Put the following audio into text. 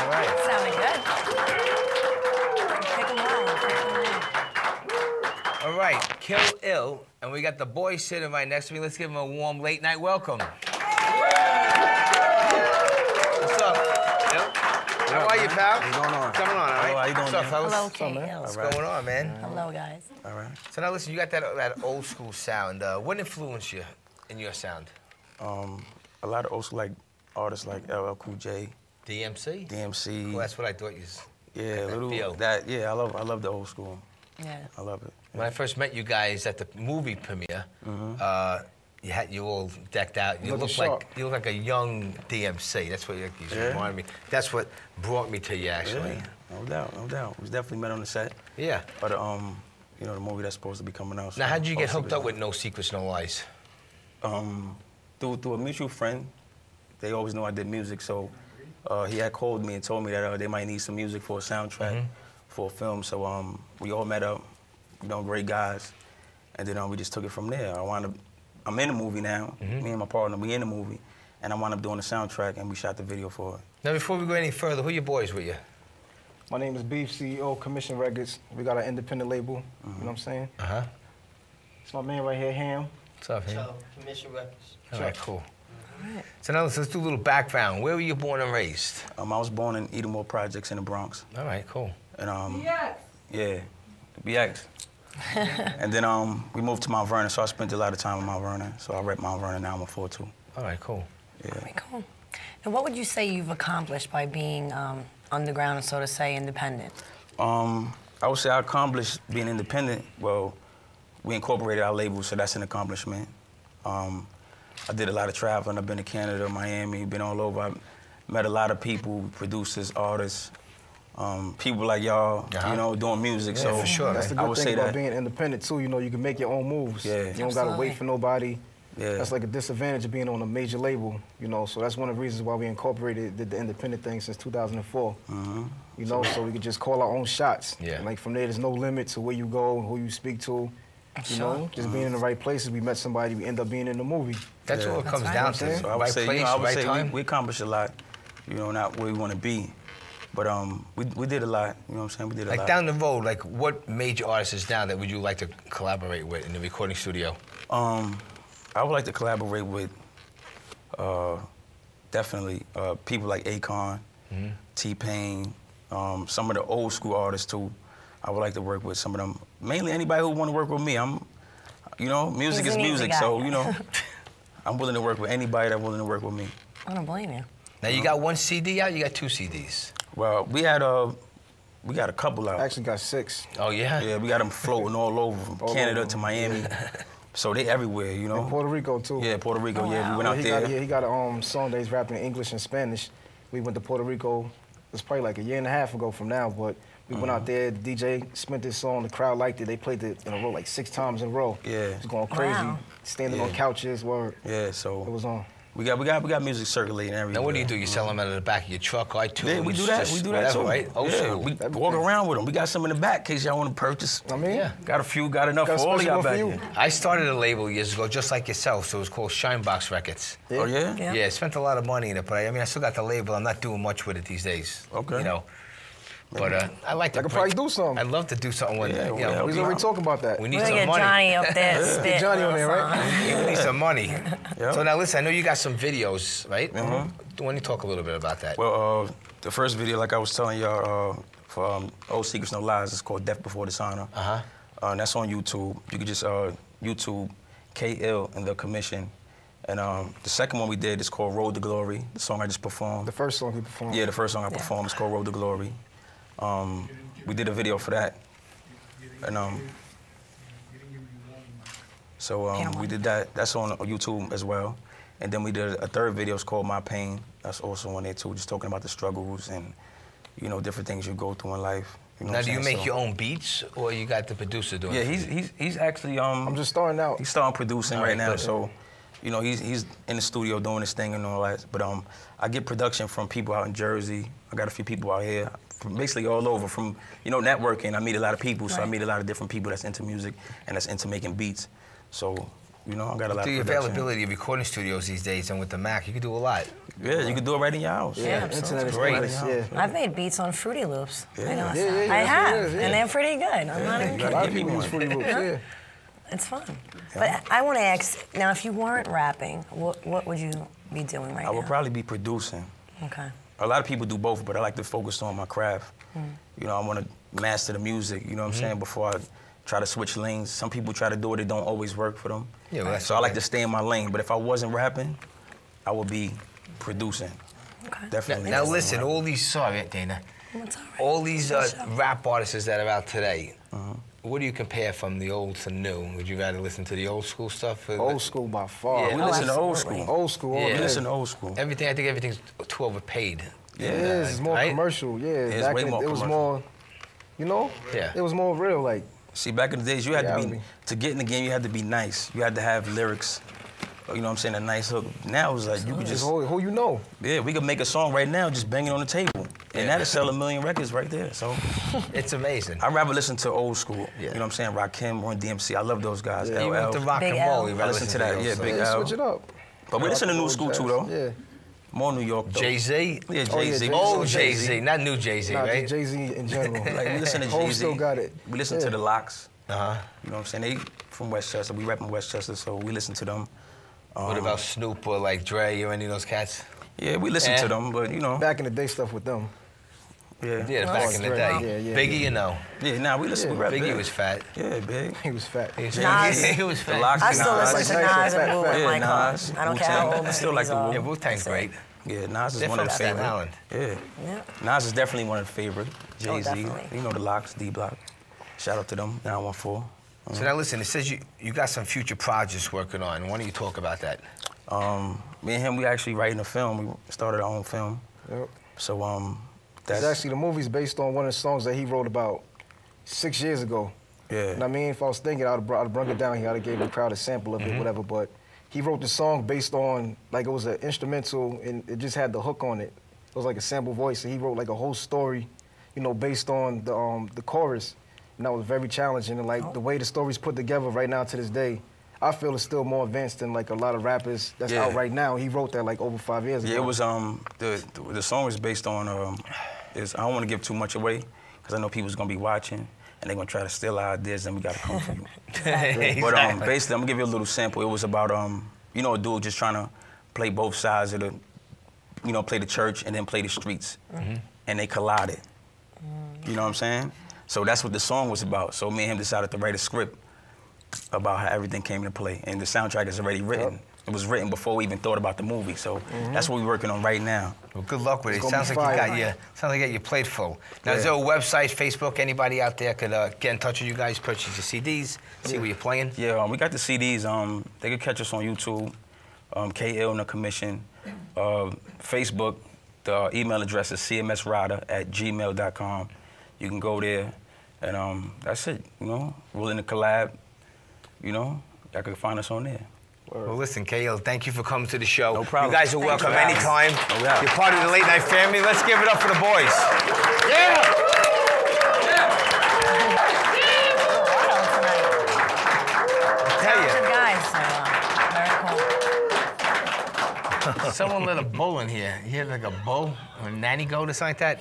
All right. Sounding good. Pick 'em well. All right, Kill Ill, and we got the boy sitting right next to me. Let's give him a warm late night welcome. What's up? Ill? How are you, pal? What's going on? What's going on, all right? How you doing, What's up, man? fellas? Hello, What's up, man? K.L. What's All right. going on, man? Hello, guys. All right. So now listen, you got that old school sound. What influenced you in your sound? A lot of old school like artists like LL Cool J, DMC? DMC. Well, that's what I thought you yeah, that little feel. that. Yeah, I love the old school. Yeah. I love it. When I first met you guys at the movie premiere, you all decked out. You look like a young DMC. That's what you reminded me. That's what brought me to you, actually. Yeah, no doubt, no doubt. We definitely met on the set. Yeah. But you know, the movie that's supposed to be coming out. Now, how'd you get All hooked up Secrets with No Secrets, No Lies? Through a mutual friend. They always knew I did music, so he had called me and told me that they might need some music for a soundtrack for a film. So we all met up, you know, great guys, and then we just took it from there. I'm in the movie now. Me and my partner, we in the movie, and I wound up doing the soundtrack, and we shot the video for it. Now, before we go any further, who are your boys with you? My name is Beef, CEO, Commission Records. We got an independent label, you know what I'm saying? It's my man right here, Ham. What's up, Ham? So, Commission Records. All right, cool. So now let's do a little background. Where were you born and raised? I was born in Edenmore Projects in the Bronx. All right, cool. And yeah, the BX. And then we moved to Mount Vernon, so I spent a lot of time in Mount Vernon. So I rep Mount Vernon now. I'm a 4-2. All right, cool. Yeah. Very cool. And what would you say you've accomplished by being underground and, so to say, independent? I would say I accomplished being independent. Well, we incorporated our label, so that's an accomplishment. I did a lot of traveling. I've been to Canada, Miami, been all over. I met a lot of people, producers, artists, people like y'all, you know, doing music. Yeah, so for sure. That's the good thing about being independent, too. You know, you can make your own moves. Yeah. You don't got to wait for nobody. Yeah. That's like a disadvantage of being on a major label, you know. So that's one of the reasons why we did the independent thing since 2004. You know, so we could just call our own shots. Yeah. And like from there, there's no limit to where you go, who you speak to. You know, just being in the right places. We met somebody, we end up being in the movie. That's all it comes down to. So I would Right say, place, you know, I would right say time. we accomplished a lot. You know, not where we want to be, but we did a lot. You know what I'm saying? We did a lot. Like down the road, like what major artists now that would you like to collaborate with in the recording studio? I would like to collaborate with definitely people like Akon, T-Pain, some of the old school artists too. I would like to work with some of them. Mainly anybody who want to work with me. You know, music is music, so you know, I'm willing to work with anybody that's willing to work with me. I don't blame you. Now you got one CD out, you got 2 CDs. Well, we got a couple out. I actually got 6. Oh yeah? Yeah, we got them floating all over, from Canada to Miami. So they everywhere, you know. In Puerto Rico too. Yeah, Puerto Rico. Oh, yeah, wow. we went out there. He got a song that he's rapping in English and Spanish. We went to Puerto Rico. It's probably like a year and a half ago from now, but we went out there. The DJ spent this song. The crowd liked it. They played it in a row like 6 times in a row. Yeah. It was going crazy. Wow. Standing on couches. Word. Yeah, so It was on. we got music circulating everywhere. Now what do? You sell them out of the back of your truck, iTunes? Yeah, we do that. We do that whatever, too. right? Old Yeah, school. we walk around with them. We got some in the back in case y'all want to purchase. I mean, Yeah. Got a few. Got enough Got a for all of special y'all one for back you. here. I started a label years ago, just like yourself, so it was called Shinebox Records. Oh yeah. Yeah. Yeah, I spent a lot of money in it, but I mean, I still got the label. I'm not doing much with it these days. Okay. You know, but I like to. I could probably do something. I'd love to do something with it. You know, We already talking about that. we We're need gonna some get money. Johnny up there. Spit Get Johnny on there, right? We need some money. Yeah. So now listen, I know you got some videos, right? Why don't you talk a little bit about that? Well, the first video, like I was telling y'all, for All Secrets No Lies, it's called Death Before Dishonor. And that's on YouTube. You can just YouTube K.L. and The Commission. And the second one we did is called Road to Glory, the song I just performed. The first song he performed. Yeah, the first song I performed is called Road to Glory. We did a video for that. And so we did that. That's on YouTube as well. And then we did a third video, it's called My Pain. That's also on there too, just talking about the struggles and, you know, different things you go through in life. You know Now, what do I'm you saying? make your own beats, or you got the producer doing Yeah, it? he's actually I'm just starting out. He's starting producing right now, good. so you know he's in the studio doing his thing and all that. But I get production from people out in Jersey. I got a few people out here, from basically all over. From networking, I meet a lot of people, so I meet a lot of different people that's into music and that's into making beats. So You know, I got a lot of the production. availability of recording studios these days, and with the Mac, you can do a lot. Yeah, you can do it right in your house. Yeah, internet is great. great. Yeah. I've made beats on Fruity Loops. Yeah. I know. Yeah, I have, yeah. and they're pretty good. I'm not even A kidding. lot of people use Fruity Loops. Yeah. It's fun. But I want to ask, now, if you weren't rapping, what would you be doing right now? I would probably be producing. Okay. A lot of people do both, but I like to focus on my craft. You know, I want to master the music, you know what I'm saying, before I try to switch lanes. Some people try to do it, it don't always work for them. Yeah, well, that's so I like to stay in my lane, but if I wasn't rapping, I would be producing. Okay. Definitely. Now listen, all these, sorry, Dana, That's all right. all these rap artists that are out today, what do you compare from the old to new? Would you rather listen to the old school stuff? Or Old school by far. Yeah. We listen to old school. Old school. all Yeah. We day. listen to old school. everything, I think everything's too overpaid. Yeah, it is. It's more Right? commercial. Yeah, it's back way in more it was commercial. more, you know. Yeah. It was more real. Like See, back in the days, you had to be, Reality. to get in the game, you had to be nice. You had to have lyrics, you know what I'm saying, a nice hook. Now it's like, you could just just, who you know. yeah, we could make a song right now, just bang it on the table. And that'll sell 1 million records right there, so. It's amazing. I'd rather listen to old school, Yeah. you know what I'm saying, Rakim, Run DMC, I love those guys, Yeah. Even LL. with the rock Big and roll, L. you I rather listen to that, the yeah, old Big stuff. L. Switch it up. But we listen to new school too, though. Yeah. More New York, though. Jay-Z? Yeah, Oh, yeah, Jay-Z. Jay-Z. Old Jay-Z, not new Jay-Z, Nah, right? Jay-Z in general. Like, we listen to Hov Jay-Z. still got it. We listen to Yeah. the Locks. Uh-huh. You know what I'm saying? They from Westchester. We rep in Westchester, so we listen to them. What about Snoop or like Dre or any of those cats? Yeah, we listen Yeah. to them, but you know. Back in the day stuff with them. Yeah. Yeah, Oh, back in the Dre. day. Yeah, yeah, Biggie, yeah. you know. Yeah, nah, we listen. Yeah. We rap Biggie big. was fat. Yeah, big. He was fat. He was Nas. he was The fat. Locks. I still Nas. listen to Nice, Nas fat, and Wu fat. in my Yeah, car. Nas. I don't care how Wu-Tang. old the Still like the movies Wu. are. Yeah, Wu-Tang's great. Yeah, Nas is They're one of from the Staten favorite. Island. Yeah. Yeah. Nas is definitely one of the favorite. Jay-Z. definitely. You know the Locks, D-Block. Shout out to them. 914. So now listen, it says you got some future projects working on. Why don't you talk about that? Me and him, we actually writing a film. We started our own film. Yep. So It's actually the movie's based on one of the songs that he wrote about 6 years ago. Yeah. And I mean, if I was thinking, I'd have brung it down here. I'd have gave the crowd a sample of it, whatever. But he wrote the song based on, like, it was an instrumental, and it just had the hook on it. It was like a sample voice, and he wrote like a whole story, you know, based on the chorus. And that was very challenging. And like the way the story's put together right now to this day, I feel it's still more advanced than like a lot of rappers that's Yeah. out right now. He wrote that like over 5 years ago. Yeah, it was the song was based on I don't want to give too much away because I know people's gonna be watching and they're gonna try to steal our ideas and we gotta come for you. But basically, I'm gonna give you a little sample. It was about you know, a dude just trying to play both sides of the, you know, play the church and then play the streets, and they collided. You know what I'm saying? So that's what the song was about. So me and him decided to write a script about how everything came into play, and the soundtrack is already written. Yep. It was written before we even thought about the movie, so that's what we're working on right now. Well, good luck with it. It's gonna Sounds be like fire. sounds like you got your plate full. Now, is there a website, Facebook, anybody out there could get in touch with you guys, purchase your CDs, see where you're playing? Yeah, we got the CDs. They can catch us on YouTube, KL and the Commission. Facebook, the email address is cmsrider@gmail.com. You can go there, and that's it. You know, willing to collab. You know, y'all can find us on there. Well, listen, KL, thank you for coming to the show. No problem. You guys are Thank welcome you, guys. anytime. No doubt. You're part of the Late Night family. Let's give it up for the boys. Yeah! Talented guys, so very cool. Someone let a bull in here. You had like a bull or a nanny goat or something like that?